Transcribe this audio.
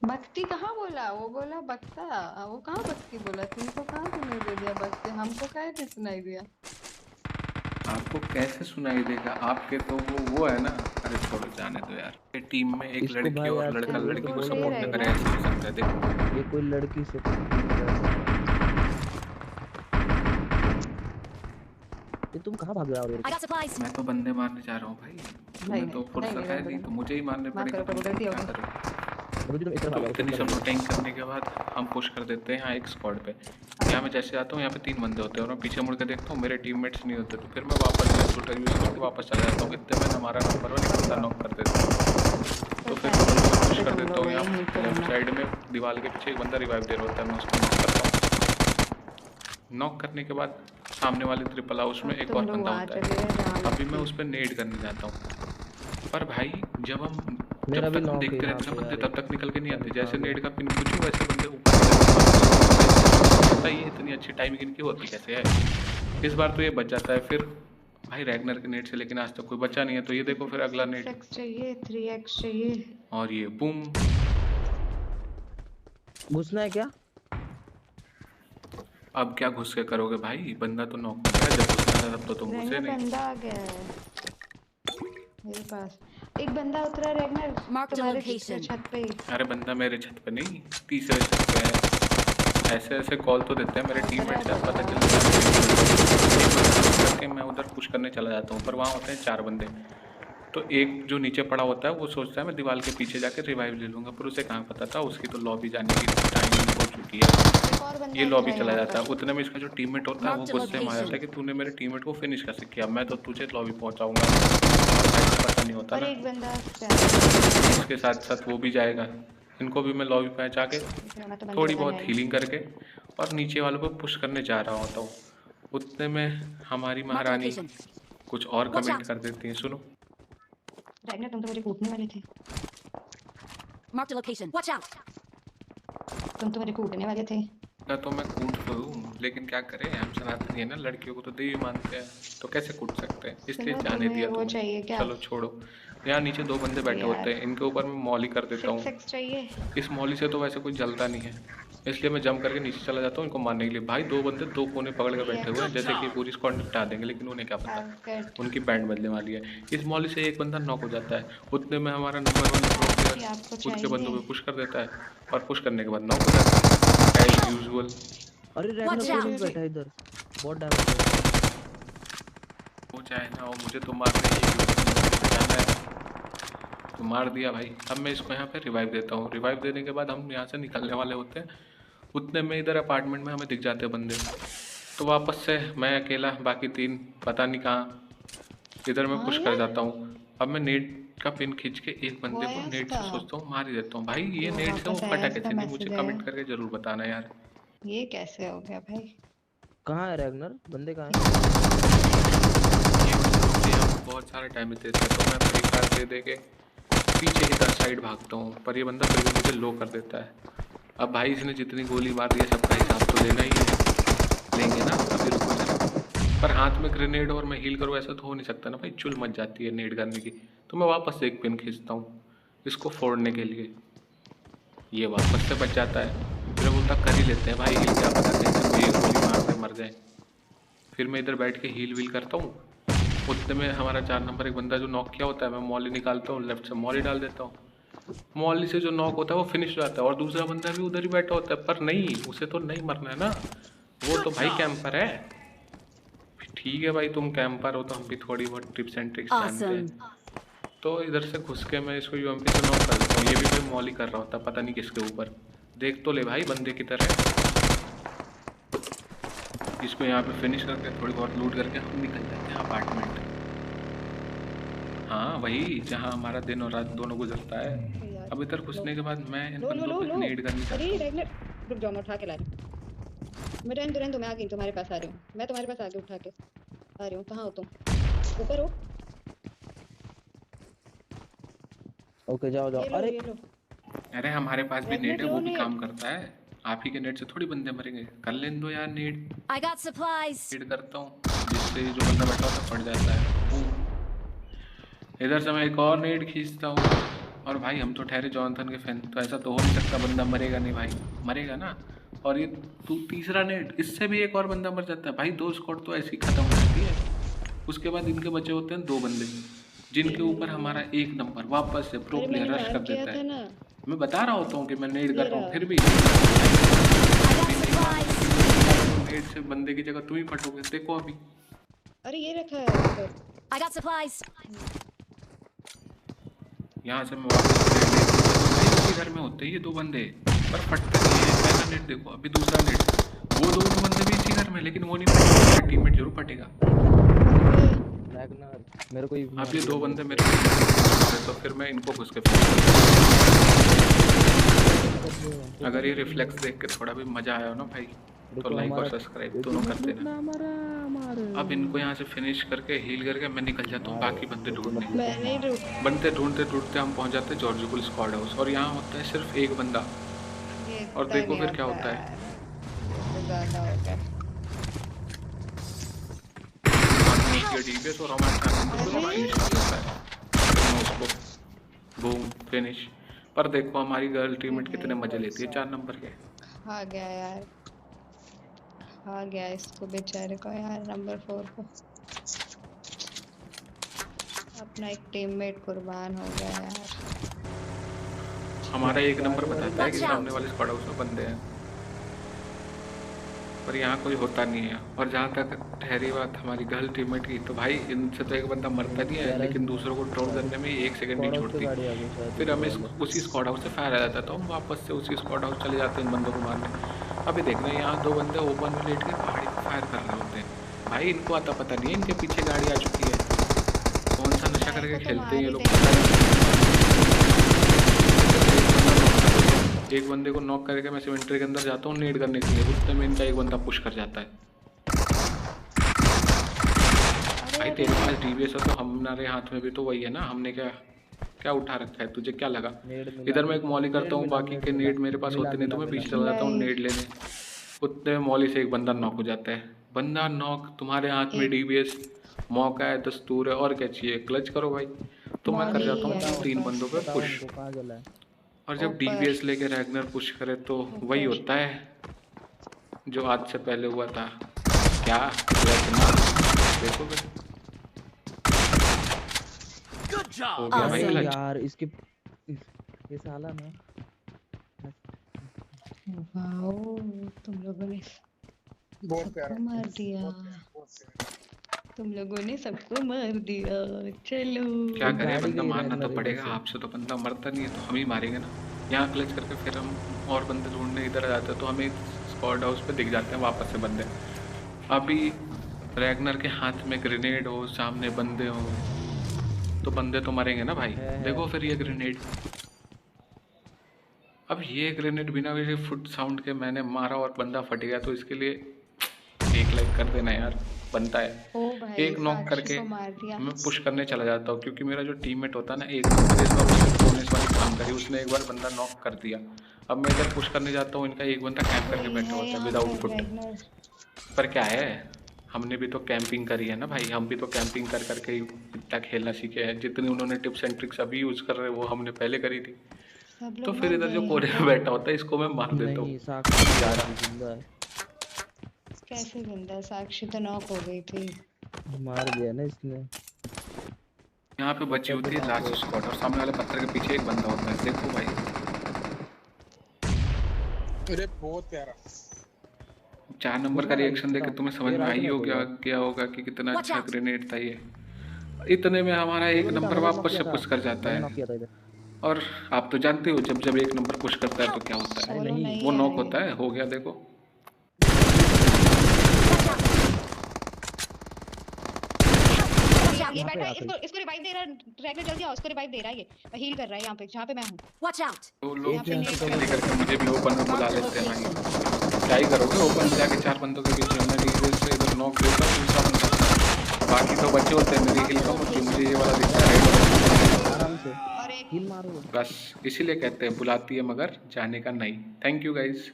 भक्ति कहाँ बोला? वो बोला बक्सा। वो कहाँ भक्ति बोला? तुमको कहाँ सुनाई दे दिया भक्ति? हमको काहे नहीं सुनाई दिया? आपको कैसे सुनाई देगा? आपके तो वो है ना। अरे छोड़ो, जाने दो यार। टीम में एक इसको लड़की भाई और आजकल लड़का ये तो लड़की को बोल रहा ये सपोर्ट है न कि करे, रहेगा। ऐसे हो सकता है। देखो, ये कोई लड़की से प्यार कर रहा है। ये तुम कहाँ भाग रहे हो I got supplies. मैं तो बंदे मारने जा रहा हूँ भाई। नहीं तुम्हें तो नहीं नहीं नहीं, फुर्सत है नहीं, तो मुझे ही मारने माफ पड़ेंगे। करो प्रभु, तुम गलती हो क्या गई। करोगे? अभी तुम इस तरफ तो आ जाओ, इतनी तुम सब लड़की लोग टैंक करने के बाद हम पुश कर देते हैं यहाँ एक स्क्वाड पे। यहाँ मैं जैसे आता हूँ, यहाँ पे 3 बंदे होते हैं और मैं पीछे मुड़ के देखता हूँ मेरे टीममेट्स नहीं होते, तो फिर मैं वापस शूटर यूज करके वापस चला जाता हूँ। इतने में हमारा नंबर 1 बंदा नॉक कर देता है। तो फिर मैं पुश कर देता हूँ। यहाँ लेफ्ट साइड में दीवार के पीछे एक बंदा रिवाइव दे रहा होता है, मैं उसको नॉक करता हूँ। नॉक करने के बाद सामने वाले ट्रिपल हाउस में एक और बंदा होता है। अभी मैं उस पर नेड करने जाता हूँ, पर भाई मेरा जब भी तक हम नॉक है देखते यहाँ रहते हैं पे ना बंदे, यार। तब तक निकल के नहीं पता आते। नहीं जैसे कहाँ गया। नेट का पिन पूछूं वैसे बंदे ऊपर। पता ही है इतनी अच्छी टाइमिंग इनकी होती कैसे है। इस बार तो ये बच जाता है। फिर भाई रैगनर के नेट से लेकिन आज तक कोई बचा नहीं है। तो ये देखो फिर अगला नेट 6x चाहिए, 3x चाहिए। और ये बूम। घुसना है क्या? अब क्या घुस के करोगे भाई? बंदा तो नॉक कर गया। जब घुसना था तब तो तुम घुसे रैगनर नहीं। बंदा आ गया है मेरे पास। एक बंदा उतरा रैगनर Marked a तुम्हारे location. छत पे ही। अरे बंदा मेरे छत पे नहीं, तीसरे छत पे है। ऐसे ऐसे कॉल तो देते हैं मेरे टीममेट, से पता चल जाता है। एक बंदा नॉक करके मैं उधर पुश करने चला जाता हूँ, पर वहाँ होते हैं 4 बंदे। तो एक जो नीचे पड़ा होता है वो सोचता है मैं दीवार के पीछे जाके रिवाइव ले लूँगा, पर उसे कहाँ पता था उसकी तो लॉबी जाने की टाइम हो चुकी है। एक और बंदा ये लॉबी उतरा है चला यहाँ जाता है। पर। उतने में इसका जो टीममेट होता है वो Marked a गुस्से में आ जाता है location. कि तूने मेरे टीममेट को फिनिश कैसे किया, मैं तो तुझे लॉबी पहुँचाऊँगा। और भाई को पता नहीं होता और ना, एक बंदा इसके साथ साथ वो भी जाएगा। इनको भी मैं लॉबी पहुँचा के मैं तो बंदे थोड़ी बताने बहुत आई हूँ। हीलिंग करके और नीचे वालों को पुश करने जा रहा होता हूँ। उतने में हमारी Marked a महारानी location. कुछ और Watch कमेंट out. कर देती हैं, सुनो। रैगनर तुम तो मुझे कूटने वाले थे। Marked a location. Watch out. तुम तो मुझे कूटने वाले थे। या तो मैं कूट तो दूँ, लेकिन क्या करें, हम सनातनी है ना, लड़कियों को तो देवी मानते हैं, तो कैसे कूट सकते हैं, इसलिए चलो जाने तुम्हें दिया वो तुम्हें। चाहिए क्या? चलो छोड़ो। यहाँ नीचे 2 बंदे बैठे यार होते हैं, इनके ऊपर मैं मॉली कर देता हूँ। 6x चाहिए। इस मॉली से तो वैसे कोई जलता नहीं है, इसलिए मैं जंप करके नीचे चला जाता हूँ इनको मारने के लिए। भाई 2 बंदे 2 कोने पकड़ के बैठे हुए हैं, जैसे कि पूरी स्क्वाड निपटा देंगे, लेकिन उन्हें क्या पता उनकी बैंड बदलने वाली है। इस मॉली से एक बंदा नॉक हो जाता है। उतने में हमारा नंबर 1 प्रो प्लेयर आपको खुद के बंदों चाहिए? पे पुश कर देता है, और पुश करने के बाद नॉक हो जाता है एज यूजुअल। अरे रैगनर Watch कोई out. भी बैठा है इधर। बहुत डैमेज है। हो चाहे ना हो, मुझे तो मारने ही है, जाना है तो मार दिया भाई। अब मैं इसको यहाँ पे रिवाइव देता हूँ। रिवाइव देने के बाद हम यहाँ से निकलने वाले होते हैं। उतने में इधर अपार्टमेंट में हमें दिख जाते हैं बंदे, तो वापस से मैं अकेला, बाकी 3 पता नहीं कहाँ। इधर मैं हाँ पुश कर यार जाता हूँ। अब मैं नेट का पिन खींच के एक वो बंदे को आया नेट इसका। से सोचता हूँ मार ही देता हूँ। भाई ये वो नेट से वो वापस आया फटा इसका कैसे नहीं, मुझे मैसेज आया। कमेंट करके ज़रूर बताना यार। ये कैसे हो गया भाई? कहाँ है रैगनर? बंदे कहाँ ये है? ये मुझे यहाँ बहुत सारा डैमेज देता है, तो मैं फ्री फायर दे दे के पीछे इधर साइड भागता हूँ, पर ये बंदा फिर भी मुझे लो कर देता है। अब भाई इसने जितनी गोली मार दी है सबका हिसाब तो लेना ही है, लेंगे ना। अभी रुको जरा, पर हाथ में ग्रेनेड और मैं हील करूँ ऐसा तो हो नहीं सकता ना भाई, चुल मच जाती है नेड करने की। तो मैं वापस से एक पिन खींचता हूँ इसको फोड़ने के लिए, ये वापस से बच जाता है। फिर बोलता कर ही लेते हैं भाई हील, क्या पता कहीं से कोई एक गोली मार के मर जाए। फिर मैं इधर बैठ के हील वील करता हूँ। उतने में हमारा 4 नंबर एक बंदा जो नॉक किया होता है, मैं मॉली निकालता हूँ, लेफ्ट से मॉली डाल देता हूँ। मॉली से जो नॉक होता है वो फिनिश हो जाता है, और दूसरा बंदा भी उधर ही बैठा होता है, पर नहीं, उसे तो नहीं मरना है ना, वो तो भाई कैंपर है। ठीक है भाई, तुम कैंपर हो तो हम भी थोड़ी बहुत टिप्स एंड ट्रिक्स जानते Awesome. हैं। तो इधर से घुस के मैं इसको यूएमपी से नॉक कर देता हूँ। ये भी भाई मॉली कर रहा होता है, पता नहीं किसके ऊपर। देख तो ले भाई बंदे की तरह। इसको यहाँ पे फिनिश करके थोड़ी बहुत लूट करके हम निकल जाते हैं अपार्टमेंट। हाँ वही, जहाँ हमारा दिन और रात दोनों गुजरता है। अब इधर घुसने के बाद मैं इन लो लो बंदों लो पे लो। नेड करनी अरे चाहता हूँ। रैगनर रुक जाओ, मैं उठा के ला रही हूँ। मैं रहने दो, मैं आ गई, तुम्हारे पास आ रही हूँ। मैं तुम्हारे पास आगे उठा के आ रही हूँ। कहाँ हो तुम? ऊपर हो? ओके जाओ जाओ। ये लो अरे ये लो। अरे हमारे पास भी नेट है, लो वो भी नेट। काम करता है। आप ही के नेट से थोड़ी बंदे मरेंगे, कर लेने दो यार net. I got supplies. Net करता हूँ जिससे जो बंदा बैठा होता है पड़ जाता है। इधर से मैं एक और नेट खींचता हूँ, और भाई हम तो ठहरे जॉनथन के फैन, तो ऐसा तो हो नहीं सकता बंदा मरेगा नहीं भाई, मरेगा ना। और ये तू तीसरा नेट, इससे भी एक और बंदा मर जाता है भाई। 2 स्क्वाड तो ऐसी ही खत्म हो जाती है। उसके बाद इनके बचे होते हैं 2 बंदे, जिनके ऊपर हमारा 1 नंबर वापस से प्रो अरे प्लेयर मैंने रश कर मार किया देता था है। ना। मैं बता रहा होता हूँ कि मैं नेट कर ये रहा हूँ, रहा। फिर भी I got supplies. नेट से बंदे की जगह तुम ही फटोगे। देखो अभी अरे ये रखा है ऊपर। I got supplies. यहाँ से मैं वापस नेट लेके भाई उसी घर में होते हैं ये 2 बंदे, पर फटते नहीं है। पहला नेट देखो, अभी दूसरा नेट, वो 2 बंदे भी इसी घर में, लेकिन वो नहीं फटेगा, मेरा टीममेट जरूर फटेगा। रैगनर मेरे को ही अब मार ये दिया 2 मेरे बंदे को। मेरे को, तो फिर मैं इनको घुस के अगर ये रिफ्लेक्स देख के थोड़ा भी मजा आया हो ना भाई, तो देखो लाइक और हमारा सब्सक्राइब दोनों कर देना। अब इनको यहाँ से फिनिश करके हील करके मैं निकल जाता हूँ बाकी बंदे ढूंढने। मैं नहीं रुक। बनते ढूंढते ढूंढते हम पहुँच जाते हैं जॉर्जिकुल स्क्वाड हाउस, और यहाँ होता है सिर्फ एक बंदा। ये और इतना देखो नहीं फिर क्या आता होता है। तो ज्यादा हो गया। डीबीएस और हमारे उसको बूम फिनिश। पर देखो हमारी गर्ल टीममेट कितने मजे लेती है 4 नंबर के। आ गया यार, आ गया इसको बेचारे को यार, नंबर 4 को। अपना एक टीममेट कुर्बान हो गया यार। हमारा 1 नंबर बताता है कि Watch out. सामने वाले स्क्वाड हाउस में बंदे हैं, पर यहाँ कोई होता नहीं है। और जहाँ तक ठहरी बात हमारी गर्ल टीममेट की, तो भाई इनसे तो एक बंदा मरता नहीं है, लेकिन दूसरों को ड्रॉप करने में 1 सेकंड नहीं छोड़ती। फिर हमें उसी स्क्वाड हाउस से फायर आ जाता था, तो हम वापस से उसी स्क्वाड हाउस चले जाते हैं इन बंदों को मारने। अभी देखना यहाँ 2 बंदे ओपन में लेट के पहाड़ी पर फायर कर रहे होते हैं। भाई इनको आता पता नहीं है इनके पीछे गाड़ी आ चुकी है, कौन सा नशा करके खेलते हैं ये लोग पता नहीं। एक बंदे को नॉक करके मैं सिमेंट्री के अंदर जाता हूँ नेड करने के लिए, उतने में इनका एक बंदा पुश कर जाता है। भाई तेरे पास डीबीएस है तो हमारे हाथ में भी तो वही है ना, हमने क्या क्या उठा रखा है, तुझे क्या लगा। इधर मैं एक मॉली करता हूँ, बाकी के नेड मेरे पास होते नहीं, तो मैं पीछे चला जाता हूँ नेड लेने। उतने में मॉली से एक बंदा नॉक हो जाता है। बंदा नॉक, तुम्हारे हाथ में डीबीएस, मौका है, दस्तूर है, और क्या चाहिए, क्लच करो भाई। तो मैं कर जाता हूँ 3 बंदों पे पुश। और जब डीबीएस लेके रैगनर पुश करे तो वही होता है जो आज से पहले हुआ था। क्या देखो फिर हो गया भाई Awesome. क्लच। यार इसके ये साला ना वाओ, तुम लोगों ने बहुत प्यारा, सबको मार दिया, बहुत प्यारा। तुम लोगों ने सबको मार दिया। चलो क्या करें, गाड़ी बंदा गई मारना तो रैगनर पड़ेगा, इधर से। आपसे तो बंदा मरता नहीं है, तो हम ही मारेंगे ना। यहाँ क्लच करके फिर हम और बंदे ढूंढने इधर आ जाते हैं, तो हमें स्क्वाड हाउस पे दिख जाते हैं वापस से बंदे। अभी रैगनर के हाथ में ग्रेनेड हो, सामने बंदे हो, तो बंदे तो मरेंगे ना भाई। देखो फिर ये ग्रेनेड, अब ये ग्रेनेड बिना किसी फुट साउंड के मैंने मारा और बंदा फट गया, तो इसके लिए 1 लाइक कर देना यार, बनता है। ओ भाई, एक नॉक साक्षी करके को मार दिया। मैं पुश करने चला जाता हूँ, क्योंकि मेरा जो टीममेट होता है ना, एक नंबर इस बार उसने बोनस वाली काम करी, उसने एक बार बंदा नॉक कर दिया। अब मैं इधर पुश करने जाता हूँ, इनका एक बंदा कैंप करके बैठा होता है विदाउट फुट। पर क्या है, हमने भी तो कैंपिंग करी है ना भाई, हम भी तो कैंपिंग कर करके ही इतना खेलना सीखे हैं। जितनी उन्होंने टिप्स एंड ट्रिक्स अभी यूज़ कर रहे हैं वो हमने पहले करी थी। सब तो लोग फिर मर इधर जो गए कोने यहाँ में बैठा होता है इसको मैं मार देता नहीं हूँ। साक्षी जिंदा है, पे। कैसे जिंदा? साक्षी तो नॉक हो गई थी। मार दिया ना इसने। यहाँ पे बची होती है लास्ट स्क्वाड, और सामने वाले पत्थर के पीछे एक बंदा होता है। देखो भाई अरे बहुत प्यारा। 4 नंबर का रिएक्शन देख के तुम्हें समझ में आई हो गया क्या होगा कि कितना Watch अच्छा out. ग्रेनेड था ये। इतने में हमारा 1 नंबर वापस से पुश कर जाता है। और आप तो जानते हो जब 1 नंबर पुश करता है तो क्या होता है, सोलो नहीं वो है नॉक ये। होता है। हो गया देखो, Watch out. ये बैठा है, इसको रिवाइव दे रहा है। रैगनर जल्दी आओ, इसको रिवाइव दे रहा है, ये हील कर रहा है यहाँ पे जहाँ पे मैं हूँ। Watch out. तो लोग यहाँ पे नेट जल्दी करके मुझे भी ओपन में बुला लेते हैं भाई। क्या ही करोगे, ओपन से जाके 4 बंदों के बीच में डीजल से इधर नॉक देता हूँ, दूसरा बंदा, बाकी तो बच्चे होते हैं मेरी हिल कम होती है, मुझे ये वाला दिखता है आराम से और एक हिल मारो। बस। इसीलिए कहते हैं बुलाती है मगर जाने का नहीं। Thank you guys.